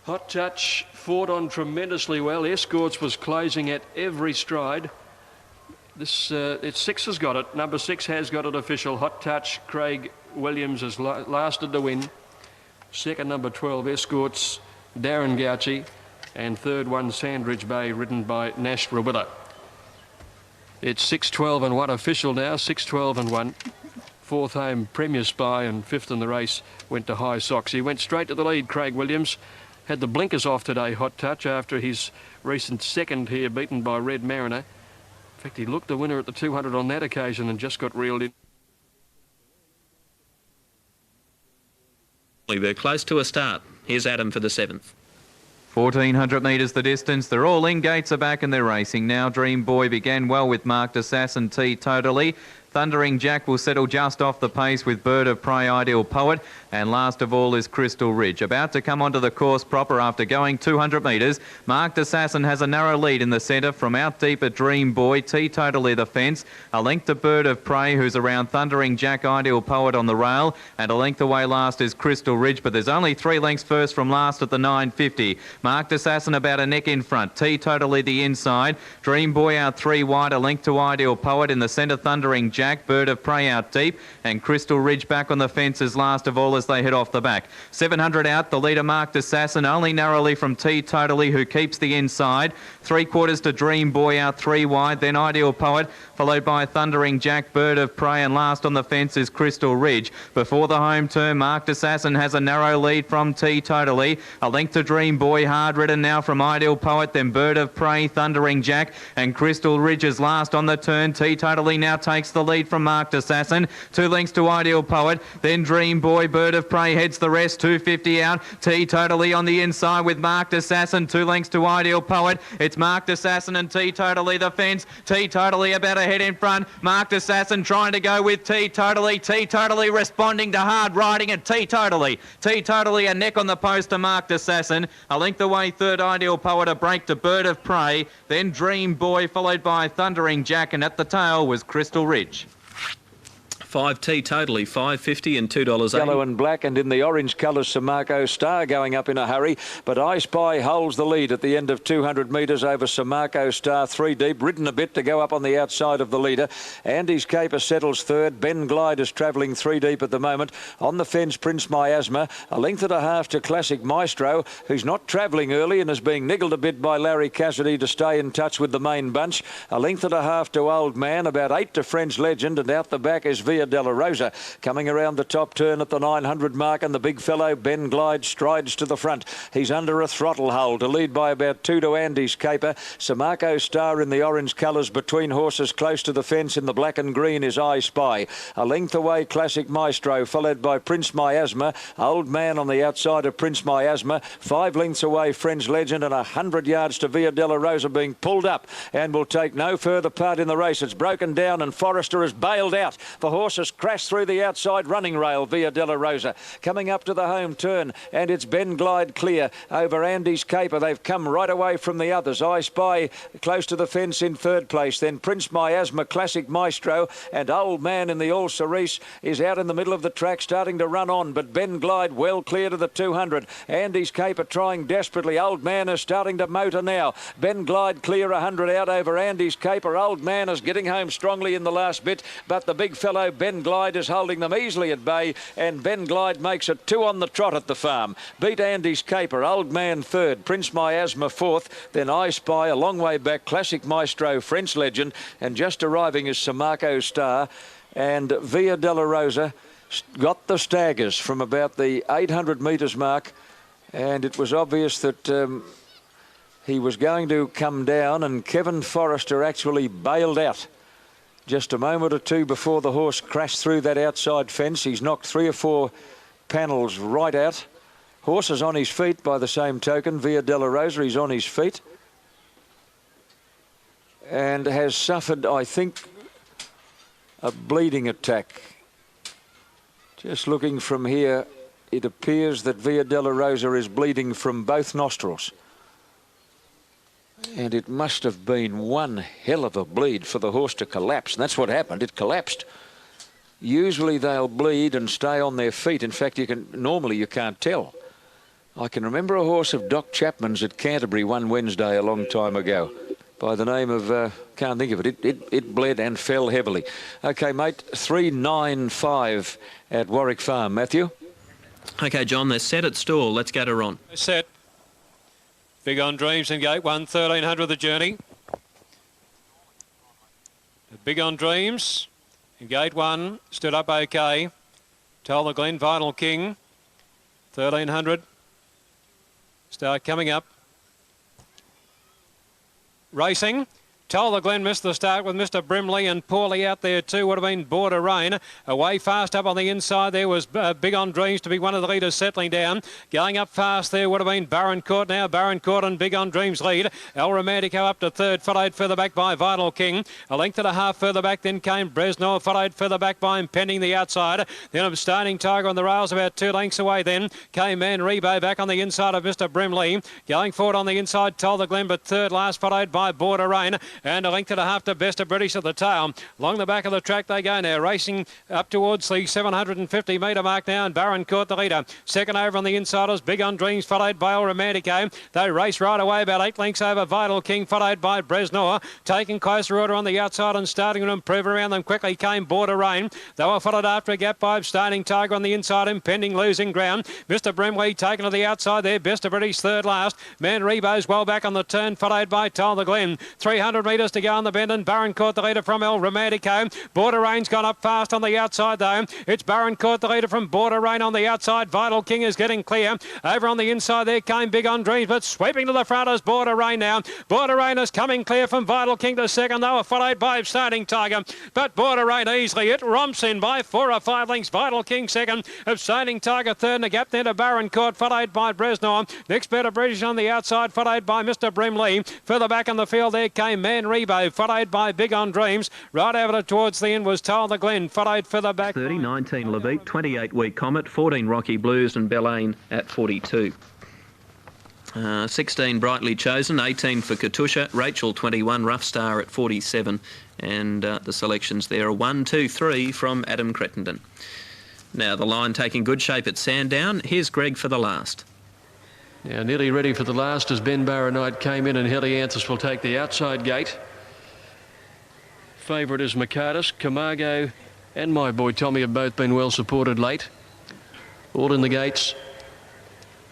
Hot Touch fought on tremendously well. Escorts was closing at every stride. It's 6 has got it. Number 6 has got it official. Hot Touch, Craig Williams has lasted the win. Second, number 12, Escorts, Darren Gauci. And third one, Sandridge Bay, ridden by Nash Rawilla. It's 6-12 and 1 official now. 6-12 and 1. Fourth home, Premier Spy, and fifth in the race went to High Socks. He went straight to the lead, Craig Williams. Had the blinkers off today, Hot Touch, after his recent second here, beaten by Red Mariner. In fact, he looked the winner at the 200 on that occasion and just got reeled in. They're close to a start. Here's Adam for the 7th. 1,400 metres the distance. They're all in. Gates are back and they're racing now. Dream Boy began well with Marked Assassin T Totally. Thundering Jack will settle just off the pace with Bird of Prey, Ideal Poet, and last of all is Crystal Ridge. About to come onto the course proper after going 200 metres. Marked Assassin has a narrow lead in the centre from out deep at Dream Boy. T Totally the fence. A length to Bird of Prey, who's around Thundering Jack, Ideal Poet on the rail, and a length away last is Crystal Ridge, but there's only 3 lengths first from last at the 950. Marked Assassin about a neck in front. T Totally the inside. Dream Boy out 3 wide, a length to Ideal Poet in the centre. Thundering Jack, Bird of Prey out deep, and Crystal Ridge back on the fences last of all as they head off the back. 700 out, the leader Marked Assassin only narrowly from T Totally, who keeps the inside. 3/4 to Dream Boy out 3 wide, then Ideal Poet, followed by Thundering Jack, Bird of Prey, and last on the fence is Crystal Ridge. Before the home turn, Marked Assassin has a narrow lead from T Totally. A length to Dream Boy, hard ridden now from Ideal Poet, then Bird of Prey, Thundering Jack, and Crystal Ridge is last on the turn. T Totally now takes the lead from Marked Assassin. 2 lengths to Ideal Poet, then Dream Boy, Bird of Prey heads the rest. 250 out. T Totally on the inside with Marked Assassin. 2 lengths to Ideal Poet. It's Marked Assassin and T Totally the fence. T Totally about a head in front. Marked Assassin trying to go with T Totally. T Totally responding to hard riding and T Totally. T Totally a neck on the post to Marked Assassin. A length away third, Ideal Poet, a break to Bird of Prey. Then Dream Boy followed by Thundering Jack, and at the tail was Crystal Ridge. 5T Totally, $5.50 and $2.80. Yellow and black, and in the orange colours, Samarco Star going up in a hurry, but I Spy holds the lead at the end of 200 metres over Samarco Star, 3 deep, ridden a bit to go up on the outside of the leader. Andy's Caper settles third. Ben Glide is travelling 3 deep at the moment. On the fence, Prince Miasma, a length and a half to Classic Maestro, who's not travelling early and is being niggled a bit by Larry Cassidy to stay in touch with the main bunch. A length and a half to Old Man, about 8 to French Legend, and out the back is Via Della Rosa. Coming around the top turn at the 900 mark, and the big fellow Ben Glide strides to the front. He's under a throttle hole to lead by about 2 to Andy's Caper. Samarco Star in the orange colours between horses close to the fence in the black and green is I Spy. A length away Classic Maestro, followed by Prince Miasma. Old Man on the outside of Prince Miasma. 5 lengths away French Legend, and 100 yards to Via Della Rosa being pulled up and will take no further part in the race. It's broken down and Forrester is bailed out. The horse horses crash through the outside running rail. Via Della Rosa coming up to the home turn, and it's Ben Glide clear over Andy's Caper. They've come right away from the others. I Spy close to the fence in third place. Then Prince Miasma, Classic Maestro, and Old Man in the All Cerise is out in the middle of the track, starting to run on. But Ben Glide well clear to the 200. Andy's Caper trying desperately. Old Man is starting to motor now. Ben Glide clear 100 out over Andy's Caper. Old Man is getting home strongly in the last bit, but the big fellow Ben Glide is holding them easily at bay, and Ben Glide makes it 2 on the trot at the farm. Beat Andy's Caper. Old Man third. Prince Miasma fourth. Then I Spy a long way back. Classic Maestro, French Legend, and just arriving is Samarco Star. And Via Della Rosa got the staggers from about the 800 metres mark, and it was obvious that he was going to come down, and Kevin Forrester actually bailed out just a moment or two before the horse crashed through that outside fence. He's knocked 3 or 4 panels right out. Horse is on his feet by the same token. Via Della Rosa, he's on his feet and has suffered, I think, a bleeding attack. Just looking from here, it appears that Via Della Rosa is bleeding from both nostrils. And it must have been one hell of a bleed for the horse to collapse. And that's what happened. It collapsed. Usually they'll bleed and stay on their feet. In fact, normally you can't tell. I can remember a horse of Doc Chapman's at Canterbury one Wednesday a long time ago by the name of, can't think of it. It bled and fell heavily. OK, mate, 3.95 at Warwick Farm. Matthew? OK, John, they're set at stall. Let's go to Ron. Set. Big on Dreams in gate 1, 1300 the journey. Big on Dreams in gate 1 stood up OK. Tell the Glen, Vital King, 1300. Start coming up. Racing. Tell the Glen missed the start with Mr. Brimley, and poorly out there too would have been Border Rain. Away fast up on the inside there was Big on Dreams to be one of the leaders settling down. Going up fast there would have been Baron Court now. Baron Court and Big on Dreams lead. El Romantico up to third, followed further back by Vital King. A length and a half further back then came Bresnor, followed further back by Impending the outside. Then Abstaining Tiger on the rails about 2 lengths away then came Man Rebo back on the inside of Mr. Brimley. Going forward on the inside, Tell the Glen, but third last, followed by Border Rain. And a length and a half to Best of British at the tail. Along the back of the track they go now, racing up towards the 750 metre mark now, and Baron Court the leader. Second over on the insiders, Big on Dreams, followed by El Romantico. They race right away about 8 lengths over Vital King, followed by Bresnor. Taking closer order on the outside and starting to improve around them quickly came Border Rain. They were followed after a gap by Abstaining Tiger on the inside, Impending losing ground. Mr. Brimley taken to the outside there, Best of British third last. Man Rebo's well back on the turn, followed by Tell the Glen. 300 metres to go on the bend, and Baron Court the leader from El Romantico. Border Rain's gone up fast on the outside though. It's Baron Court the leader from Border Rain on the outside. Vital King is getting clear. Over on the inside there came Big on Dreams, but sweeping to the front is Border Rain now. Border Rain is coming clear from Vital King to second. They were followed by Abstaining Tiger, but Border Rain easily. It romps in by 4 or 5 lengths. Vital King second. Abstaining Tiger third, and a gap then to Baron Court, followed by Bresnor. Next Better British on the outside, followed by Mr. Brimley. Further back on the field there came Man Rebo, followed by Big on Dreams. Right over towards the end was Tell the Glen, followed further back. 30, 19 Levite, 28 Week Comet, 14 Rocky Blues, and Belaine at 42. 16 Brightly Chosen, 18 for Katusha, Rachel 21, Rough Star at 47, and the selections there are 1, 2, 3 from Adam Crittenden. Now the line taking good shape at Sandown. Here's Greg for the last. Now nearly ready for the last as Ben Barronite came in, and Helianthus will take the outside gate. Favourite is Mercatus. Camargo and My Boy Tommy have both been well supported late. All in the gates.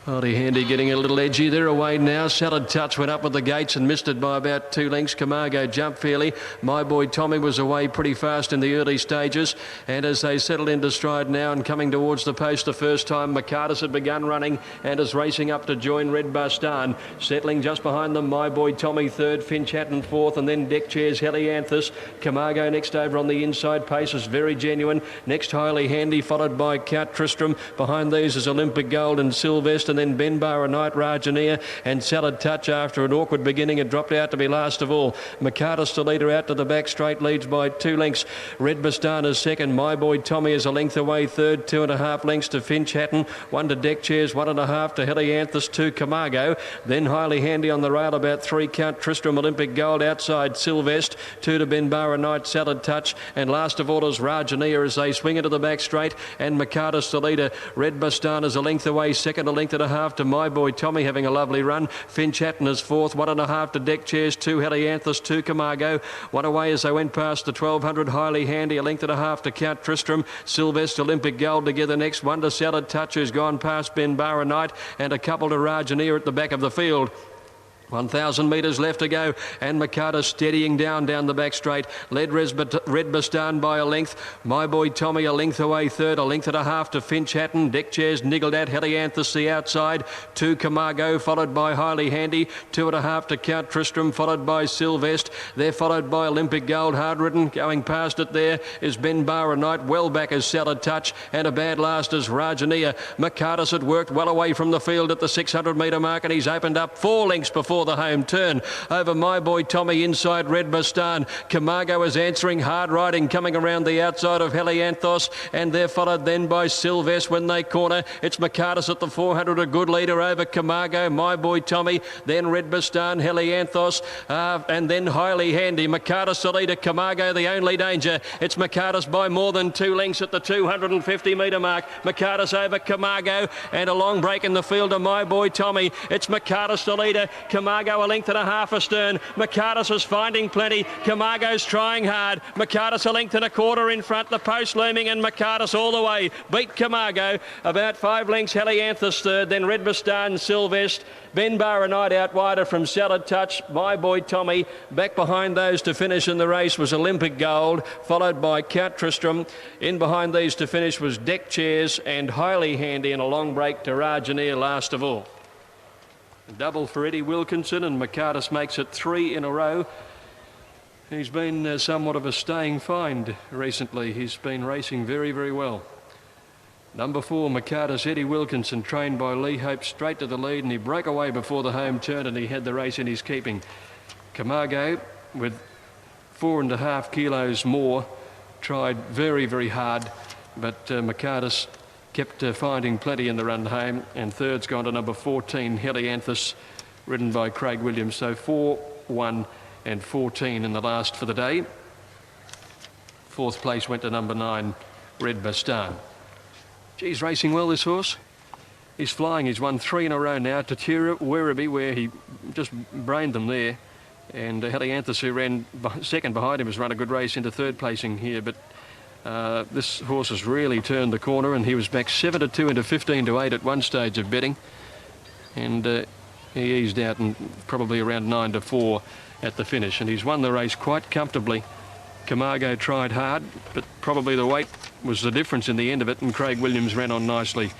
Hardy Handy getting a little edgy. They're away now. Salad Touch went up with the gates and missed it by about 2 lengths. Camargo jumped fairly. My Boy Tommy was away pretty fast in the early stages. And as they settled into stride now and coming towards the post the first time, Mercatus had begun running and is racing up to join Red Bastan. Settling just behind them, My Boy Tommy third, Finch Hatton fourth, and then Deck Chairs Helianthus. Camargo next over on the inside. Pace is very genuine. Next Highly Handy, followed by Count Tristram. Behind these is Olympic Gold and Sylvester. and then Benbar Night, Rajaneer and Salad Touch after an awkward beginning had dropped out to be last of all. McCartus, the leader, out to the back straight, leads by 2 lengths. Red Bastan is second. My Boy Tommy is a length away third. 2.5 lengths to Finch Hatton. 1 to Deck Chairs, 1.5 to Helianthus, 2 Camargo. Then Highly Handy on the rail, about 3 Count Tristram, Olympic Gold outside Sylvest. 2 to Benbar Night, Salad Touch. And last of all is Rajaneer as they swing into the back straight. And McCartus, the leader. Red Bastan is a length away second, a length and a half to My Boy Tommy, having a lovely run. Finch Hatton is fourth, 1.5 to Deck Chairs, 2 Helianthus, 2 Camargo. 1 away as they went past the 1200. Highly Handy, a length and a half to Count Tristram. Sylvester, Olympic Gold together next. 1 to Salad Touch, who's gone past Benbar Night, and a couple to Rajaneer at the back of the field. 1,000 metres left to go, and McCarter steadying down the back straight. Led Red Bastan by a length. My Boy Tommy a length away third, a length and a half to Finch Hatton. Deck Chairs niggled at Helianthus the outside. 2 Camargo followed by Highly Handy. 2.5 to Count Tristram followed by Sylvest. They're followed by Olympic Gold, hard ridden. Going past it there is Benbar Night. Well back as Salad Touch, and a bad last as Rajaneer. McCartus had worked well away from the field at the 600 metre mark, and he's opened up 4 lengths before the home turn over My Boy Tommy inside Red Bastan. Camargo is answering, hard riding coming around the outside of Helianthus, and they're followed then by Sylvest when they corner. It's McCartus at the 400, a good leader over Camargo, My Boy Tommy, then Red Bastan, Helianthus, and then Highly Handy. McCartus the leader, Camargo the only danger. It's McCartus by more than 2 lengths at the 250 metre mark. McCartus over Camargo, and a long break in the field of My Boy Tommy. It's McCartus the leader, Camargo a length and a half astern. McCartus is finding plenty. Camargo's trying hard. McCartus a length and a quarter in front. The post looming, and McCartus all the way. Beat Camargo. About 5 lengths. Helianthus third. Then Red Bastan, Sylvest. Benbar Night out wider from Salad Touch. My Boy Tommy. Back behind those to finish in the race was Olympic Gold, followed by Count Tristram. In behind these to finish was Deck Chairs and Highly Handy, and a long break to Rajaneer last of all. Double for Eddie Wilkinson, and McCartus makes it 3 in a row. He's been somewhat of a staying find recently. He's been racing very, very well. Number 4, McCartus, Eddie Wilkinson, trained by Lee Hope, straight to the lead, and he broke away before the home turn, and he had the race in his keeping. Camargo, with 4.5 kilos more, tried very, very hard, but McCartus kept finding plenty in the run home, and third's gone to number 14, Helianthus, ridden by Craig Williams. So 4, 1 and 14 in the last for the day. 4th place went to number 9, Red Bastan. He's racing well, this horse. He's flying. He's won 3 in a row now. Tatira, Werribee, where he just brained them there. And Helianthus, who ran second behind him, has run a good race into 3rd placing here, but this horse has really turned the corner, and he was back 7-2 into 15-8 at one stage of betting, and he eased out and probably around 9-4 at the finish, and he's won the race quite comfortably. Camargo tried hard, but probably the weight was the difference in the end of it, and Craig Williams ran on nicely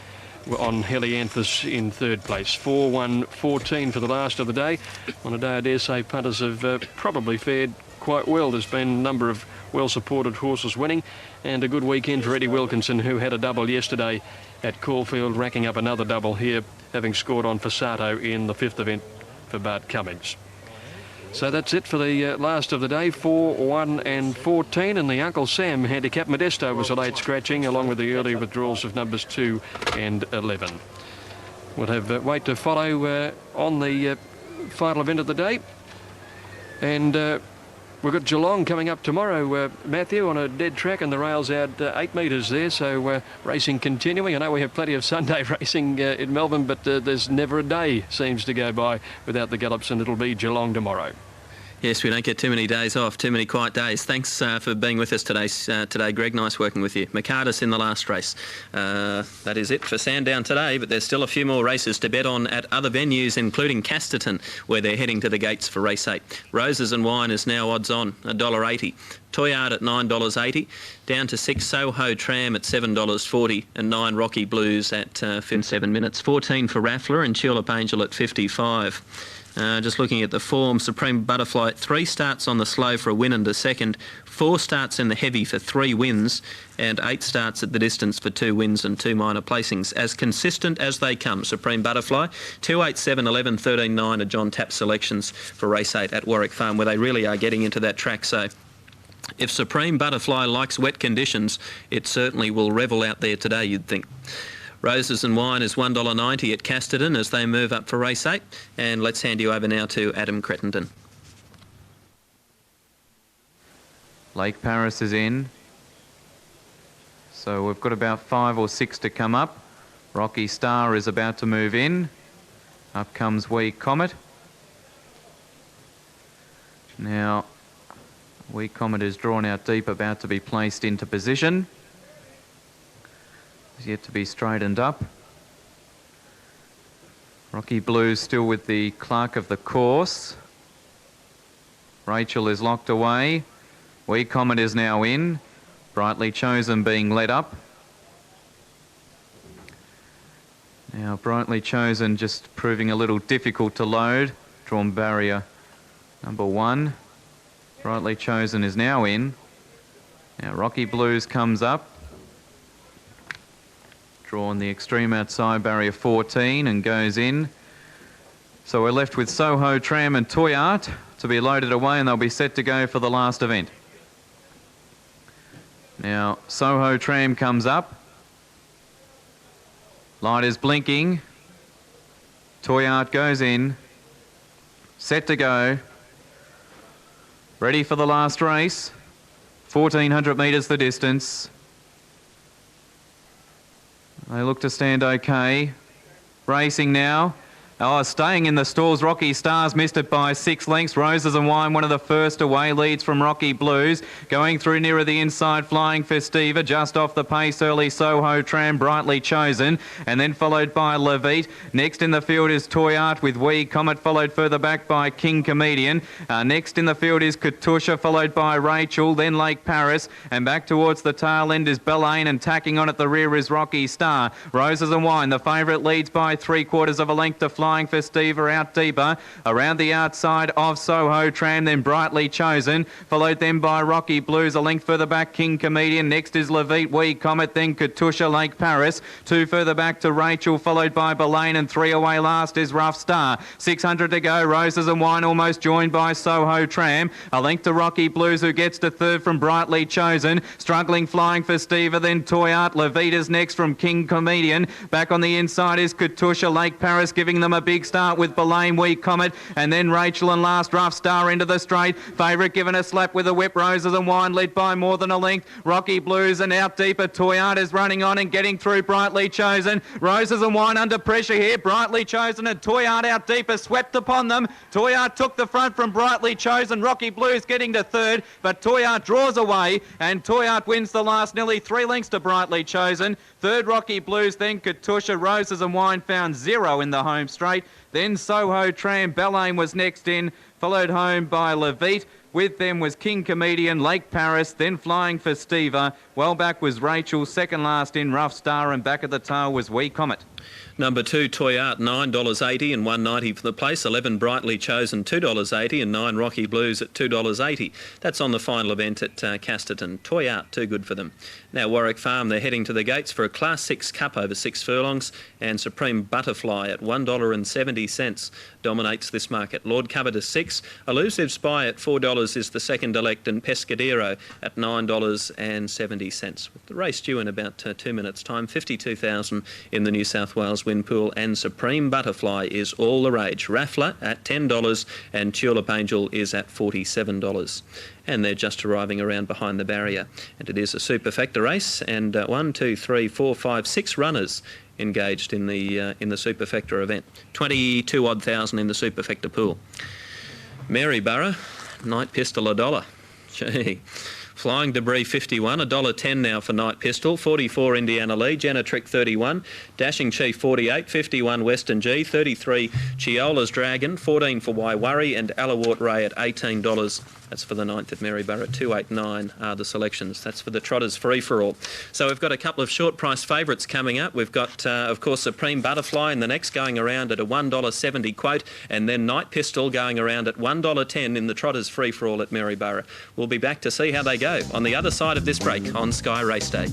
on Helianthus in 3rd place. 4, 1, 14 for the last of the day. On a day I dare say punters have probably fared quite well. There's been a number of well-supported horses winning, and a good weekend for Eddie Wilkinson, who had a double yesterday at Caulfield, racking up another double here, having scored on Fasato in the 5th event for Bart Cummings. So that's it for the last of the day, 4, 1 and 14, and the Uncle Sam handicap Modesto was a late scratching, along with the early withdrawals of numbers 2 and 11. We'll have weight to follow on the final event of the day, and we've got Geelong coming up tomorrow, Matthew, on a dead track, and the rail's out 8 metres there, so racing continuing. I know we have plenty of Sunday racing in Melbourne, but there's never a day seems to go by without the gallops, and it'll be Geelong tomorrow. Yes, we don't get too many days off, too many quiet days. Thanks for being with us today, Greg. Nice working with you. McCartus in the last race. That is it for Sandown today, but there's still a few more races to bet on at other venues, including Casterton, where they're heading to the gates for race 8. Roses and Wine is now odds on, $1.80. Toyard at $9.80, down to 6 Soho Tram at $7.40, and 9 Rocky Blues at 7 minutes. 14 for Raffler and Tulip Angel at 55. Just looking at the form, Supreme Butterfly, 3 starts on the slow for a win and a second, 4 starts in the heavy for 3 wins, and 8 starts at the distance for 2 wins and 2 minor placings. As consistent as they come, Supreme Butterfly, 2, 8, 7, 11, 13, 9 are John Tapp selections for race 8 at Warwick Farm, where they really are getting into that track. So if Supreme Butterfly likes wet conditions, it certainly will revel out there today, you'd think. Roses and Wine is $1.90 at Casterton as they move up for race 8. And let's hand you over now to Adam Crettenton. Lake Paris is in. So we've got about 5 or 6 to come up. Rocky Star is about to move in. Up comes Wee Comet. Now, Wee Comet is drawn out deep, about to be placed into position. Is yet to be straightened up. Rocky Blues still with the clerk of the course. Rachel is locked away. Wee Comet is now in. Brightly Chosen being led up. Now Brightly Chosen just proving a little difficult to load. Drawn barrier number 1. Brightly Chosen is now in. Now Rocky Blues comes up. Drawn the extreme outside barrier 14 and goes in. So we're left with Soho Tram and Toy Art to be loaded away, and they'll be set to go for the last event. Now Soho Tram comes up. Light is blinking. Toy Art goes in. Set to go. Ready for the last race. 1,400 metres the distance. They look to stand okay. Racing now. Oh, staying in the stalls, Rocky Stars missed it by 6 lengths. Roses and Wine, one of the first away, leads from Rocky Blues. Going through nearer the inside, Flying Festiva, just off the pace early, Soho Tram, Brightly Chosen, and then followed by Levite. Next in the field is Toy Art with Wee Comet, followed further back by King Comedian. Next in the field is Katusha, followed by Rachel, then Lake Paris, and back towards the tail end is Belaine, and tacking on at the rear is Rocky Star. Roses and Wine, the favourite, leads by 3/4 of a length to Flying Festiva out deeper. Around the outside of Soho Tram, then Brightly Chosen, followed then by Rocky Blues. A length further back, King Comedian. Next is Levite, Wee Comet, then Katusha, Lake Paris. 2 further back to Rachel, followed by Belaine, and 3 away last is Rough Star. 600 to go. Roses and Wine almost joined by Soho Tram. A length to Rocky Blues, who gets to 3rd from Brightly Chosen. Struggling Flying Festiva, then Toy Art. Levite is next from King Comedian. Back on the inside is Katusha, Lake Paris, giving them a big start with Belaine, Wee Comet, and then Rachel and last Rough Star into the straight. Favourite given a slap with a whip. Roses and Wine led by more than a length. Rocky Blues and out deeper. Toy Art is running on and getting through Brightly Chosen. Roses and Wine under pressure here. Brightly Chosen and Toy Art out deeper, swept upon them. Toy Art took the front from Brightly Chosen. Rocky Blues getting to 3rd, but Toy Art draws away, and Toy Art wins the last, nearly 3 lengths to Brightly Chosen. 3rd Rocky Blues, then Katusha. Roses and Wine found 0 in the home straight. Then Soho Tram, Belaine was next in, followed home by Levite. With them was King Comedian, Lake Paris, then Flying Festiva. Well back was Rachel, second last in Rough Star, and back at the tail was Wee Comet. Number 2, Toy Art, $9.80 and $1.90 for the place. 11, Brightly Chosen, $2.80, and 9, Rocky Blues at $2.80. That's on the final event at Casterton. Toy Art, too good for them. Now Warwick Farm, they're heading to the gates for a Class 6 Cup over 6 furlongs, and Supreme Butterfly at $1.70 dominates this market. Lord Covered is 6. Elusive Spy at $4 is the second elect, and Pescadero at $9.70. With the race due in about 2 minutes' time, 52,000 in the New South Wales win pool, and Supreme Butterfly is all the rage. Raffler at $10 and Tulip Angel is at $47. And they're just arriving around behind the barrier. And it is a superfecta race, and 1, 2, 3, 4, 5, 6 runners engaged in the superfecta event. 22 odd thousand in the superfecta pool. Maryborough, Night Pistol $1. Gee. Flying Debris 51, $1.10 now for Night Pistol. 44 Indiana Lee, Jenna Trick 31, Dashing Chief 48, 51 Western G, 33 Chiola's Dragon, 14 for Why Worry, and Alawart Ray at $18. That's for the 9th at Maryborough. 2, 8, 9 are the selections. That's for the Trotters free-for-all. So we've got a couple of short price favourites coming up. We've got, of course, Supreme Butterfly in the next, going around at a $1.70 quote, and then Night Pistol going around at $1.10 in the Trotters free-for-all at Maryborough. We'll be back to see how they go on the other side of this break on Sky Race Day.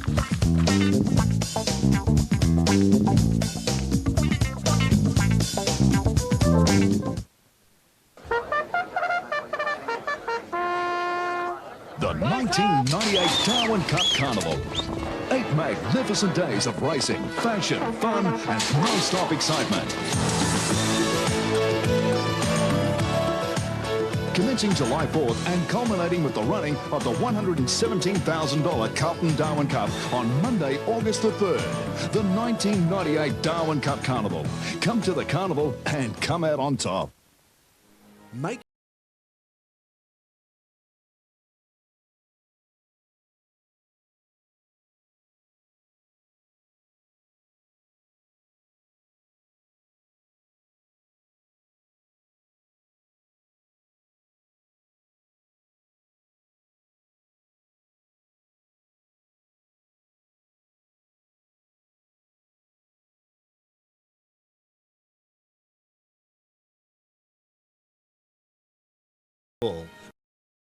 The 1998 Darwin Cup Carnival. 8 magnificent days of racing, fashion, fun and non-stop excitement. Commencing July 4th and culminating with the running of the $117,000 Carlton Darwin Cup on Monday, August the 3rd. The 1998 Darwin Cup Carnival. Come to the carnival and come out on top. Make